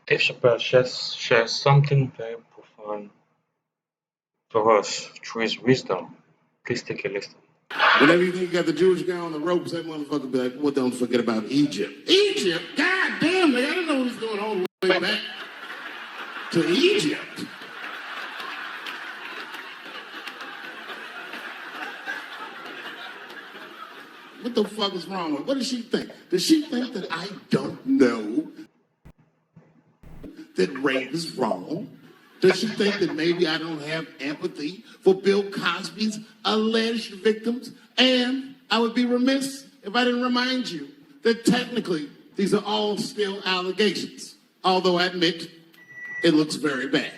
Dave Chappelle shares something very profound for us through his wisdom. Please take a listen. Whenever you think you got the Jewish guy on the ropes, that motherfucker be like, well, don't forget about Egypt. Egypt? God damn, nigga, I didn't know he was going all the way back to Egypt. What the fuck is wrong with her? What does she think? Does she think that I don't know that rape is wrong? Does she think that maybe I don't have empathy for Bill Cosby's alleged victims? And I would be remiss if I didn't remind you that technically these are all still allegations, although I admit it looks very bad.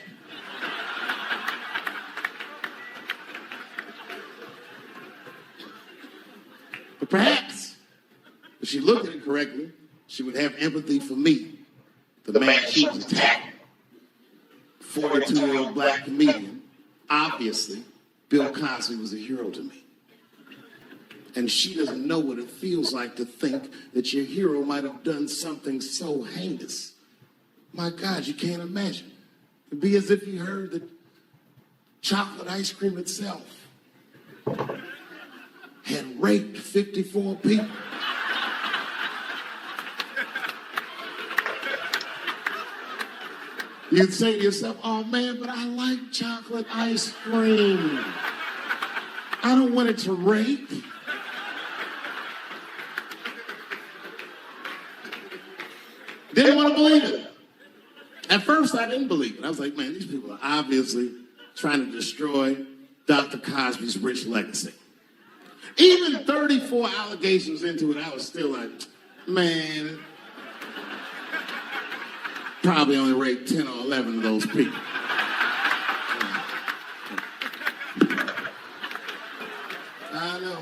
But perhaps, if she looked at it correctly, she would have empathy for me, the man she was attacking. 42-year-old black comedian. Obviously, Bill Cosby was a hero to me. And she doesn't know what it feels like to think that your hero might have done something so heinous. My God, you can't imagine. It'd be as if you heard that chocolate ice cream itself had raped 54 people. You'd say to yourself, oh man, but I like chocolate ice cream. I don't want it to rape. Didn't want to believe it. At first, I didn't believe it. I was like, man, these people are obviously trying to destroy Dr. Cosby's rich legacy. Even 34 allegations into it, I was still like, man, probably only raped 10 or 11 of those people.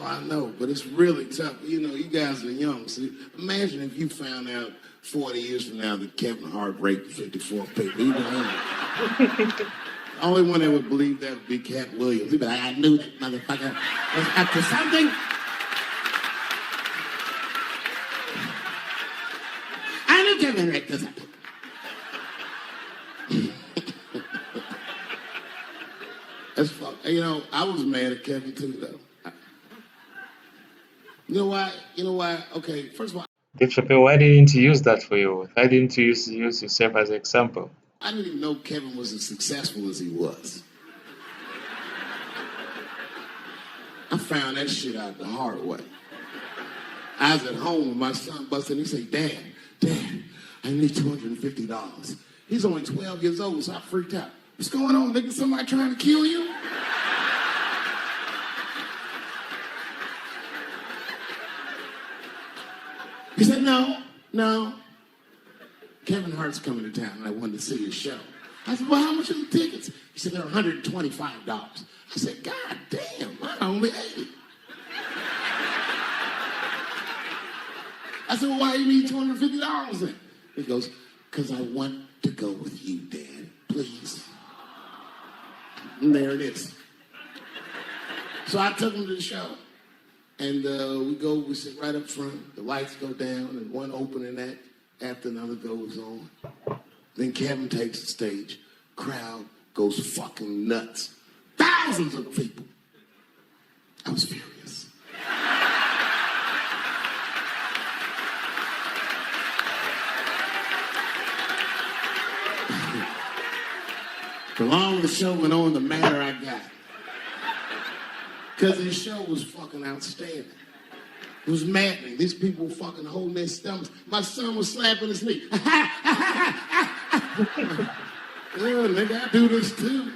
I know, but it's really tough. You know, you guys are young. So imagine if you found out 40 years from now that Kevin Hart raped 54 people. You know, the only one that would believe that would be Cat Williams. He'd be like, I knew that motherfucker was up to something. I knew Kevin raped this up. That's fuck. You know, I was mad at Kevin too, though. You know why? Okay, first of all, Dave Chappelle, why didn't you use that for you? Why didn't you use yourself as an example? I didn't even know Kevin was as successful as he was. I found that shit out the hard way. I was at home with my son busting. He said, Dad, I need $250. He's only 12 years old, so I freaked out. What's going on, nigga? Somebody trying to kill you? He said, no. Kevin Hart's coming to town and I wanted to see his show. I said, well, how much are the tickets? He said, they're $125. I said, God damn, I'm only 80. I said, well, why do you need $250 then? He goes, because I want to go with you, Dad, please. And there it is. So I took him to the show. And we sit right up front, the lights go down, and one opening act after another goes on. Then Kevin takes the stage. Crowd goes fucking nuts. Thousands of people. I was furious. The longer the show went on, the madder I got. Because his show was fucking outstanding. It was maddening. These people were fucking holding their stomachs. My son was slapping his knee. Yeah, nigga, I do this too.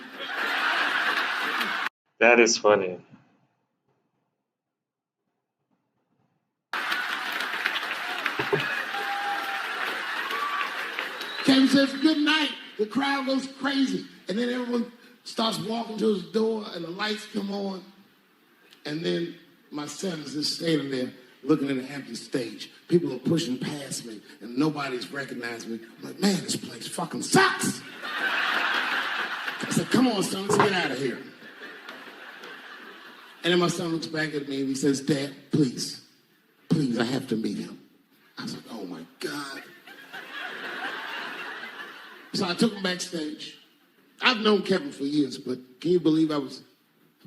That is funny. Kevin says, good night. The crowd goes crazy. And then everyone starts walking to his door and the lights come on. And then my son is just standing there looking at an empty stage. People are pushing past me and nobody's recognizing me. I'm like, man, this place fucking sucks. I said, come on, son, let's get out of here. And then my son looks back at me and he says, Dad, please, I have to meet him. I was like, oh my God. So I took him backstage. I've known Kevin for years, but can you believe I was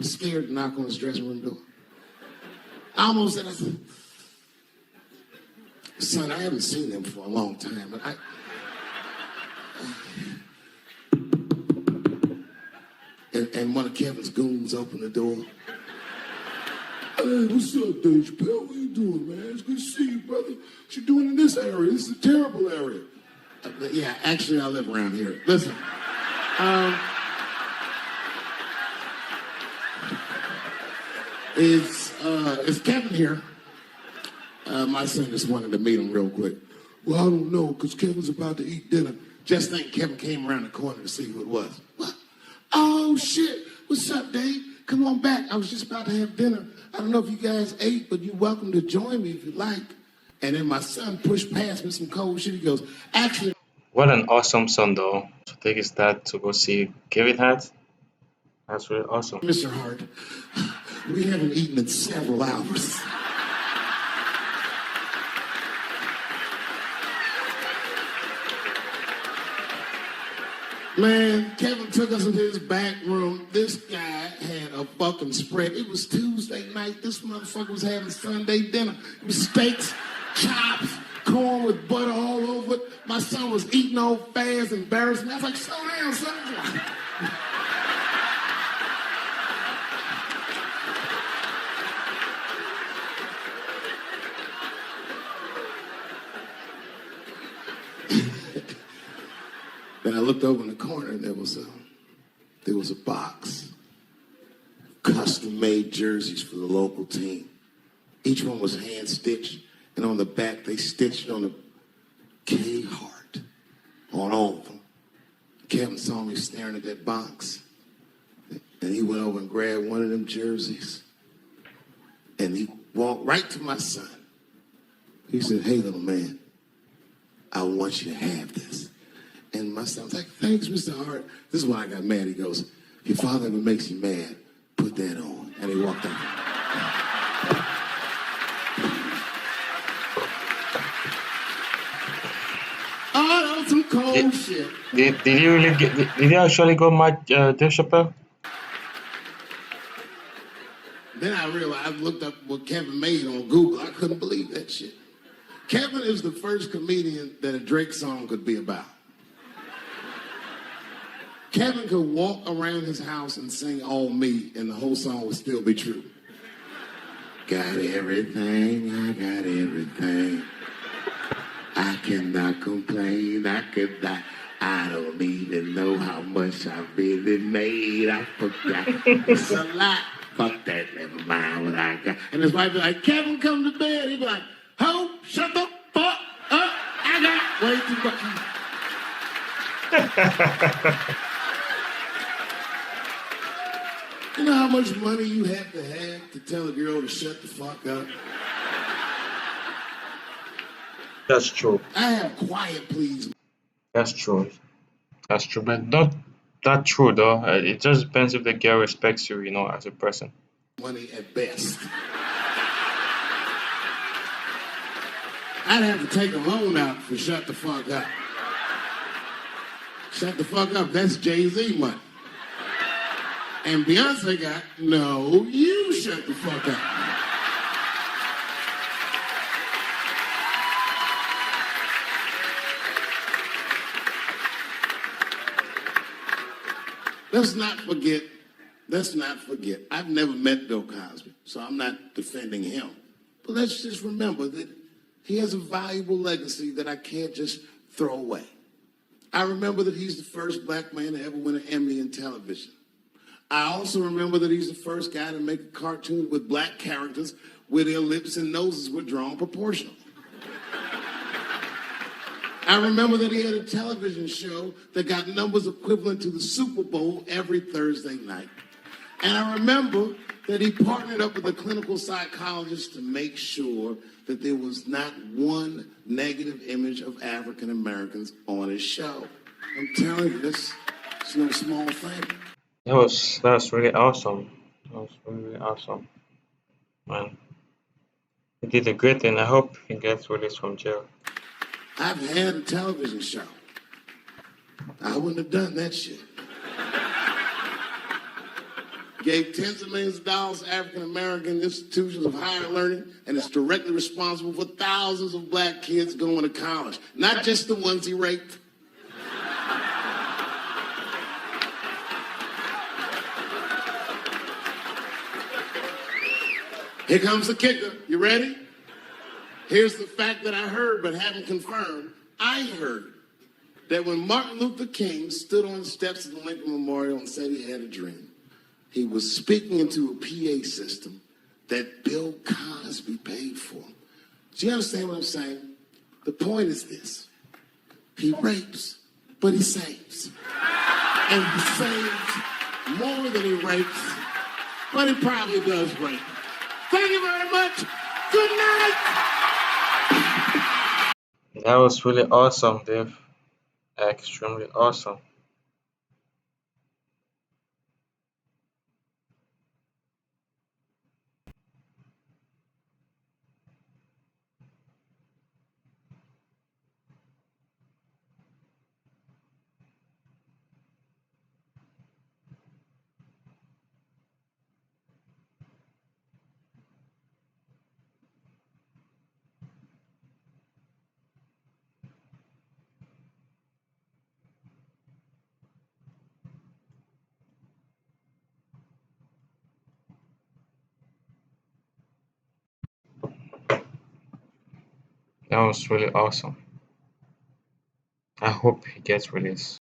scared to knock on his dressing room door? I almost said, I said, son, I haven't seen him for a long time, but and one of Kevin's goons opened the door. Hey, what's up, Dave Chappelle? What you doing, man? It's good to see you, brother. What you doing in this area? This is a terrible area. Yeah, actually, I live around here. Listen. Is Kevin here? My son just wanted to meet him real quick. Well, I don't know, because Kevin's about to eat dinner. Just think Kevin came around the corner to see who it was. What? Oh, shit. What's up, Dave? Come on back. I was just about to have dinner. I don't know if you guys ate, but you're welcome to join me if you like. And then my son pushed past me some cold shit. He goes, actually... What an awesome son, though, to take his dad to go see Kevin Hart. That's really awesome. Mr. Hart, we haven't eaten in several hours. Man, Kevin took us into his back room. This guy had a fucking spread. It was Tuesday night. This motherfucker was having Sunday dinner. It was steaks, chops, corn with butter all over it. My son was eating all fast, embarrassed. I was like, slow down, son. Then I looked over in the corner and there was a box, custom-made jerseys for the local team. Each one was hand-stitched, and on the back they stitched on the K Hart on all of them. Kevin saw me staring at that box, and he went over and grabbed one of them jerseys, and he walked right to my son. He said, "Hey, little man, I want you to have this." And my son was like, "Thanks, Mr. Hart." This is why I got mad. He goes, "If your father ever makes you mad, put that on." And he walked out. Oh, that was some cold shit. Did you actually go match Dave Chappelle? Then I realized, I looked up what Kevin made on Google. I couldn't believe that shit. Kevin is the first comedian that a Drake song could be about. Kevin could walk around his house and sing All Me, and the whole song would still be true. Got everything, I got everything. I cannot complain, I don't even know how much I really made. I forgot. It's a lot. Fuck that, never mind what I got. And his wife be like, "Kevin, come to bed." He'd be like, "Ho, shut the fuck up. I got way too much." You know how much money you have to tell a girl to shut the fuck up? That's true. I have quiet please. That's true. That's true, but not that true though. It just depends if the girl respects you, as a person. Money at best. I'd have to take a loan out for shut the fuck up. Shut the fuck up, that's Jay-Z money. And Beyonce got, "No, you shut the fuck up." Let's not forget, I've never met Bill Cosby, so I'm not defending him. But let's just remember that he has a valuable legacy that I can't just throw away. I remember that he's the first black man to ever win an Emmy in television. I also remember that he's the first guy to make a cartoon with black characters where their lips and noses were drawn proportional. I remember that he had a television show that got numbers equivalent to the Super Bowl every Thursday night. And I remember that he partnered up with a clinical psychologist to make sure that there was not one negative image of African Americans on his show. I'm telling you, it's no small thing. That's really awesome. That was really awesome, man. He did a great thing. I hope he gets released from jail. I've had a television show. I wouldn't have done that shit. Gave tens of millions of dollars to African American institutions of higher learning, and is directly responsible for thousands of black kids going to college, not just the ones he raped. Here comes the kicker. You ready? Here's the fact that I heard but haven't confirmed. I heard that when Martin Luther King stood on the steps of the Lincoln Memorial and said he had a dream, he was speaking into a PA system that Bill Cosby paid for. Do you understand what I'm saying? The point is this. He rapes, but he saves. And he saves more than he rapes, but he probably does rape. Thank you very much. Good night. That was really awesome, Dave. Extremely awesome. That was really awesome. I hope he gets released.